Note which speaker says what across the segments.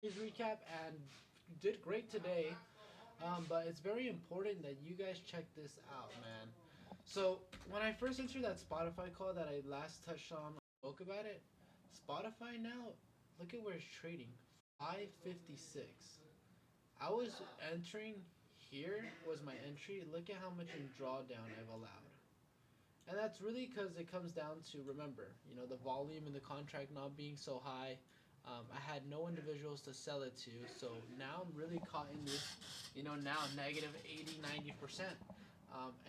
Speaker 1: recap and did great today. But it's very important that you guys check this out, man. So when I first entered that Spotify call that I last touched on, spoke about it. Spotify now, look at where it's trading, 556. I was entering here was my entry. Look at how much in drawdown I've allowed. And that's really because it comes down to, remember, the volume in the contract not being so high. I had no individuals to sell it to, so now I'm really caught in this, now negative 80, 90%.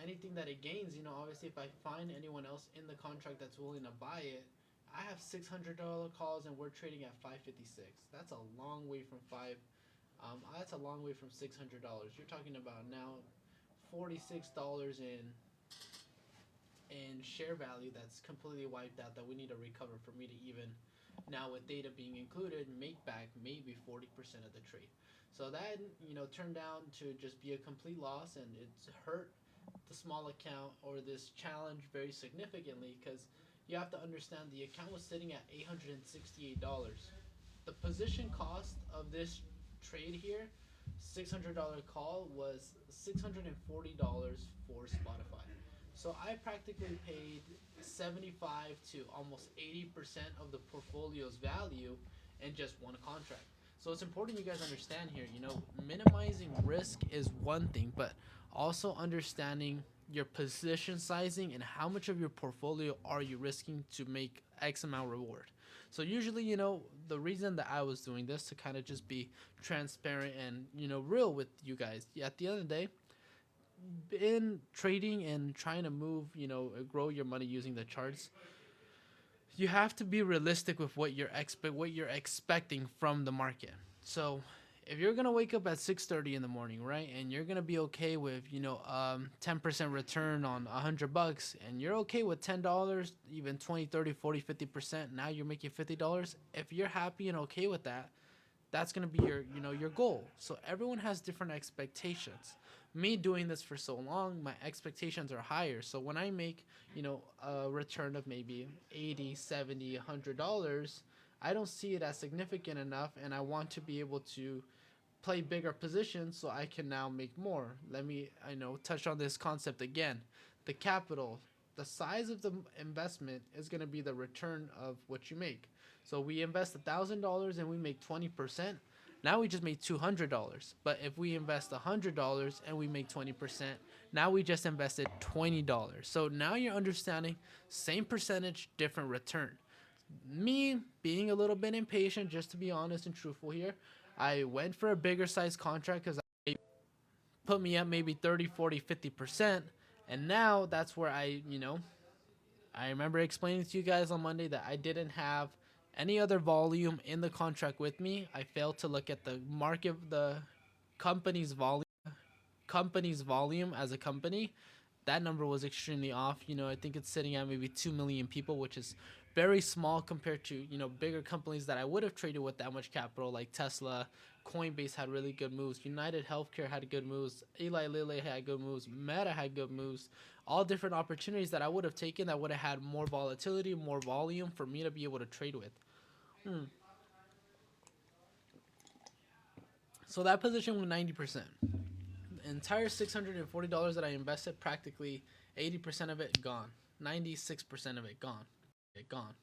Speaker 1: Anything that it gains, obviously if I find anyone else in the contract that's willing to buy it, I have $600 calls and we're trading at 556. That's a long way from that's a long way from $600. You're talking about now $46 in share value that's completely wiped out that we need to recover for me to even now with data being included make back maybe 40% of the trade. So that turned out to just be a complete loss, and it's hurt the small account or this challenge very significantly because you have to understand the account was sitting at $868. The position cost of this trade here, $600 call, was $640 for Spotify. So I practically paid 75 to almost 80% of the portfolio's value in just one contract. So it's important you guys understand here, minimizing risk is one thing, but also understanding your position sizing and how much of your portfolio are you risking to make X amount reward. So usually, the reason that I was doing this to kind of just be transparent and, real with you guys. At the end of the day, in trading and trying to move, grow your money using the charts, you have to be realistic with what you're expecting from the market. So if you're gonna wake up at 6:30 in the morning, right, and you're gonna be okay with 10% return on $100, and you're okay with $10, even 20, 30, 40, 50%. Now you're making $50. If you're happy and okay with that, that's going to be your goal. So everyone has different expectations. Me doing this for so long, my expectations are higher. So when I make a return of maybe 80, 70, $100, I don't see it as significant enough, and I want to be able to play bigger positions so I can now make more. Let me touch on this concept again. The capital, the size of the investment is going to be the return of what you make. So we invest $1,000 and we make 20%. Now we just made $200. But if we invest $100 and we make 20%, now we just invested $20. So now you're understanding same percentage, different return. Me being a little bit impatient, just to be honest and truthful here, I went for a bigger size contract because I put me up maybe 30, 40, 50%. And now that's where I remember explaining to you guys on Monday that I didn't have any other volume in the contract with me. I failed to look at the company's volume as a company. That number was extremely off. I think it's sitting at maybe 2 million people, which is very small compared to, bigger companies that I would have traded with that much capital, like Tesla. Coinbase had really good moves. United Healthcare had good moves. Eli Lilly had good moves. Meta had good moves. All different opportunities that I would have taken that would have had more volatility, more volume for me to be able to trade with. So that position was 90%. The entire $640 that I invested, practically 80% of it gone. 96% of it gone. Gone.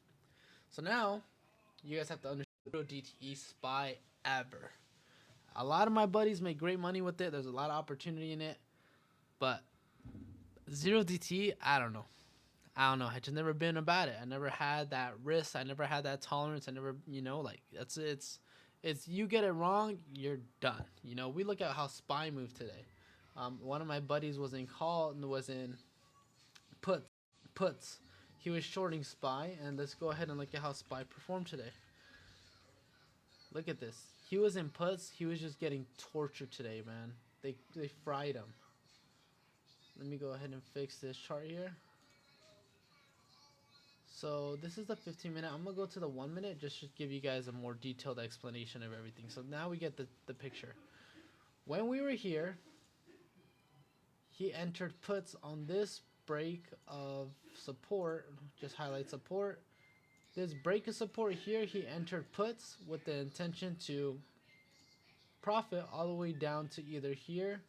Speaker 1: So now you guys have to understand DTE SPY ever. A lot of my buddies make great money with it. There's a lot of opportunity in it. But zero DTE, I don't know. I just never been about it. I never had that risk. I never had that tolerance. I never, it's you get it wrong, you're done. We look at how SPY moved today. One of my buddies was in puts. He was shorting SPY, and let's go ahead and look at how SPY performed today. Look at this. He was in puts. He was just getting tortured today, man. They fried him. Let me go ahead and fix this chart here. So this is the 15-minute. I'm going to go to the 1 minute just to give you guys a more detailed explanation of everything. So now we get the picture. When we were here, he entered puts on this break of support. Just highlight support. This break of support here, he entered puts with the intention to profit all the way down to either here,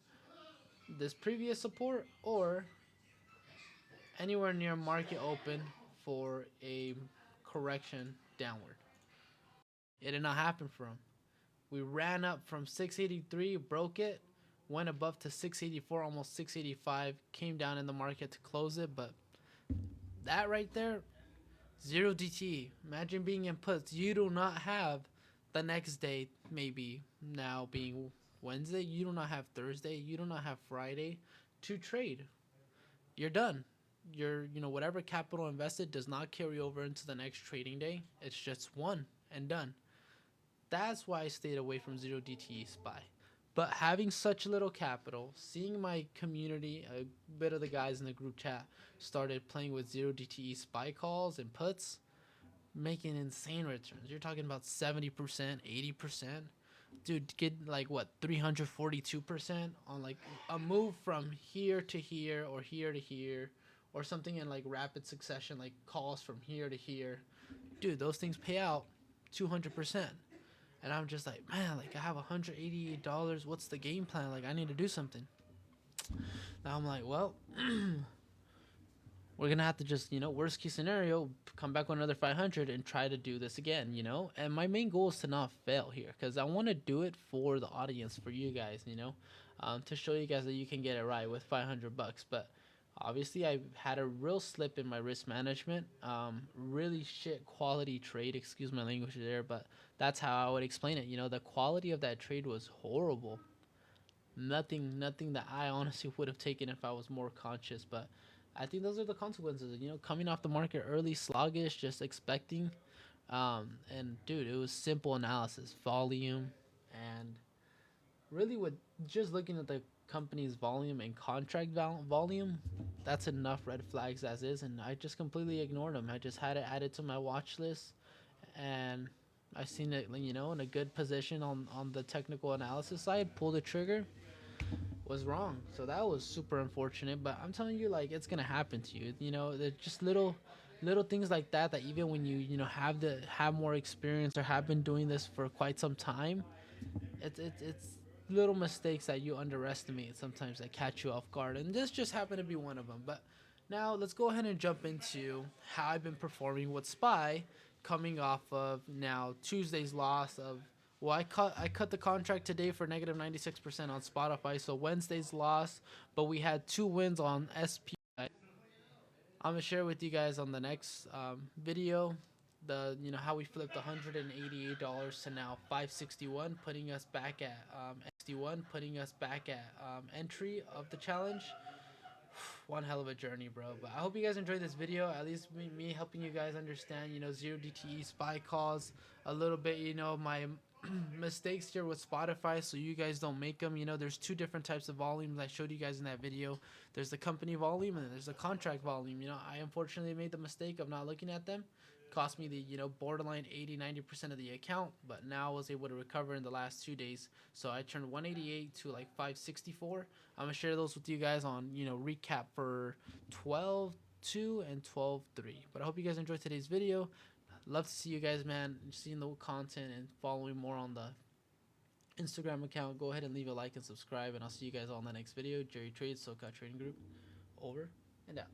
Speaker 1: this previous support, or anywhere near market open for a correction downward. It did not happen for him. We ran up from 683, broke it, went above to 684, almost 685, came down in the market to close it. But that right there, zero DTE. Imagine being in puts. You do not have the next day, maybe now being Wednesday. You do not have Thursday. You do not have Friday to trade. You're done. Whatever capital invested does not carry over into the next trading day. It's just one and done. That's why I stayed away from zero DTE SPY. But having such little capital, seeing my community, a bit of the guys in the group chat started playing with zero DTE SPY calls and puts, making insane returns. You're talking about 70%, 80%. Dude, get like what, 342% on like a move from here to here or here to here, or something in like rapid succession, like calls from here to here. Dude, those things pay out 200%. And I'm just like, man, like I have $188. What's the game plan? Like I need to do something. Now I'm like, well, we're gonna have to just, worst case scenario, come back with another 500 and try to do this again, And my main goal is to not fail here, because I want to do it for the audience, for you guys, to show you guys that you can get it right with $500. But obviously, I had a real slip in my risk management. Really shit quality trade. Excuse my language there, but that's how I would explain it. The quality of that trade was horrible. Nothing that I honestly would have taken if I was more conscious. But I think those are the consequences. Coming off the market early, sluggish, just expecting. And dude, it was simple analysis, volume, and really with just looking at the company's volume and contract volume, that's enough red flags as is, and I just completely ignored them. I just had it added to my watch list, and I seen it, in a good position on the technical analysis side. Pull the trigger, was wrong, so that was super unfortunate. But I'm telling you, like, it's gonna happen to you. They're just little things like that even when you have more experience or have been doing this for quite some time, it's little mistakes that you underestimate sometimes that catch you off guard, and this just happened to be one of them. But now let's go ahead and jump into how I've been performing with SPY, coming off of now Tuesday's loss of, well, I cut the contract today for negative 96% on Spotify, so Wednesday's loss, but we had 2 wins on SP. I'm gonna share with you guys on the next video how we flipped $188 to now 561, putting us back at entry of the challenge. One hell of a journey, bro. But I hope you guys enjoyed this video. At least me helping you guys understand, zero DTE SPY calls a little bit, my mistakes here with Spotify, so you guys don't make them. There's 2 different types of volumes I showed you guys in that video. There's the company volume and there's the contract volume. I unfortunately made the mistake of not looking at them. Cost me the borderline 80-90% of the account, but now I was able to recover in the last 2 days. So I turned 188 to like 564. I'm gonna share those with you guys on recap for 12.2 and 12.3. But I hope you guys enjoyed today's video. Love to see you guys, man, seeing the content and following more on the Instagram account. Go ahead and leave a like and subscribe, and I'll see you guys all in the next video. Jerry Trades, SoCal Trading Group, over and out.